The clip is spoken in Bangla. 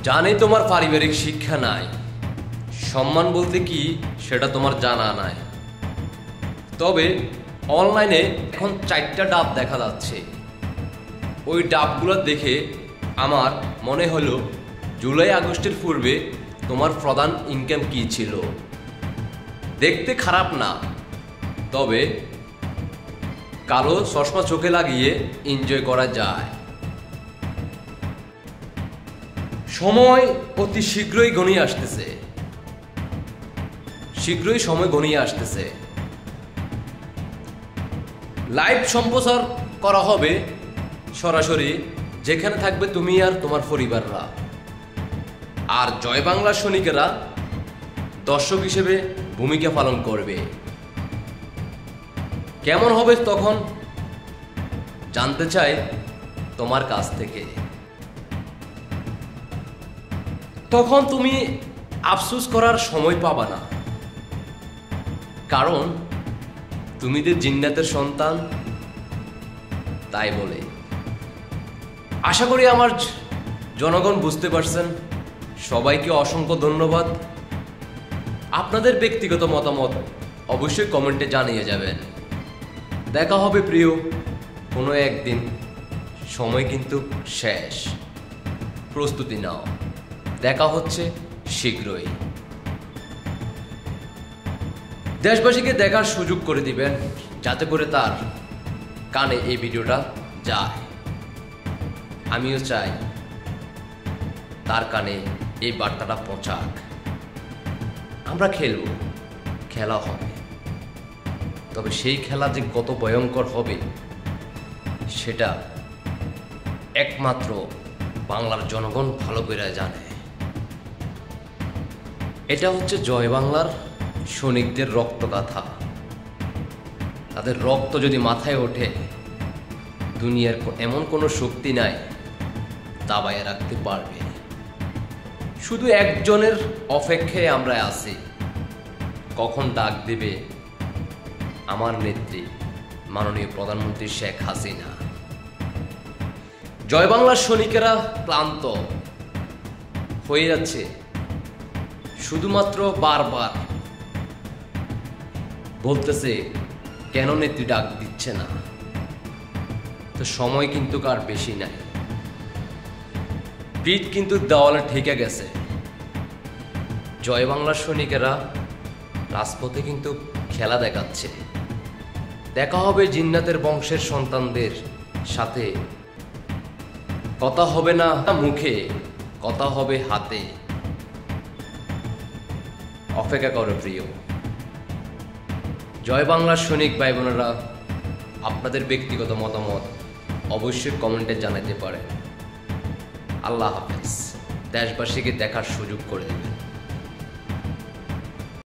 জানি তোমার পারিবারিক শিক্ষা নাই, সম্মান বলতে কি সেটা তোমার জানা নাই। তবে অনলাইনে এখন 4টা ডাব দেখা যাচ্ছে। ওই ডাবগুলো দেখে আমার মনে হলো জুলাই আগস্টের পূর্বে তোমার প্রধান ইনকাম কি ছিল। দেখতে খারাপ না, তবে কালো চশমা চোখে লাগিয়ে এনজয় করা যায়। সময় অতি শীঘ্রই ঘনিয়ে আসতেছে, শীঘ্রই সময় ঘনিয়ে আসতেছে। লাইভ সম্প্রচার করা হবে সরাসরি, যেখানে থাকবে তুমি আর তোমার পরিবাররা। আর জয় বাংলা সৈনিকেরা দর্শক হিসেবে ভূমিকা পালন করবে। কেমন হবে তখন জানতে চাই তোমার কাছ থেকে। তখন তুমি আফসোস করার সময় পাবা না, কারণ তুমি যে জিন্নাতের সন্তান, তাই বলে। আশা করি আমার জনগণ বুঝতে পারছেন। সবাইকে অসংখ্য ধন্যবাদ। আপনাদের ব্যক্তিগত মতামত অবশ্যই কমেন্টে জানিয়ে যাবেন। দেখা হবে প্রিয় কোনো একদিন। সময় কিন্তু শেষ, প্রস্তুতি নাও। দেখা হচ্ছে শীঘ্রই। দেশবাসীকে দেখার সুযোগ করে দিবেন, যাতে করে তার কানে এই ভিডিওটা যায়। আমিও চাই তার কানে এই বার্তাটা পৌঁছাক। আমরা খেলব, খেলা হবে, তবে সেই খেলা যে কত ভয়ঙ্কর হবে সেটা একমাত্র বাংলার জনগণ ভালো করে জানে। এটা হচ্ছে জয় বাংলার সৈনিকদের রক্তগাথা। তাদের রক্ত যদি মাথায় ওঠে, দুনিয়ার এমন কোনো শক্তি নাই দাবায় রাখতে পারবে। শুধু একজনের অপেক্ষায় আমরা আছি, কখন ডাক দেবে আমার নেত্রী মাননীয় প্রধানমন্ত্রী শেখ হাসিনা। জয় বাংলার সৈনিকেরা ক্লান্ত হয়ে যাচ্ছে, শুধুমাত্র বারবার বলতেছে কেন নেত্রী ডাক দিচ্ছে না। তো সময় কিন্তু আর বেশি নাই, পিঠ কিন্তু দেওয়ালে ঠেকে গেছে। জয় বাংলার সৈনিকেরা রাজপথে কিন্তু খেলা দেখাচ্ছে। দেখা হবে জিন্নাতের বংশের সন্তানদের সাথে। কথা হবে না মুখে, কথা হবে হাতে। অপেক্ষা করো প্রিয়। জয় বাংলার সৈনিক ভাই বোনেরা, আপনাদের ব্যক্তিগত মতামত অবশ্যই কমেন্টে জানাতে পারেন। আল্লাহ হাফেজ। দেশবাসীকে দেখার সুযোগ করে দেবেন।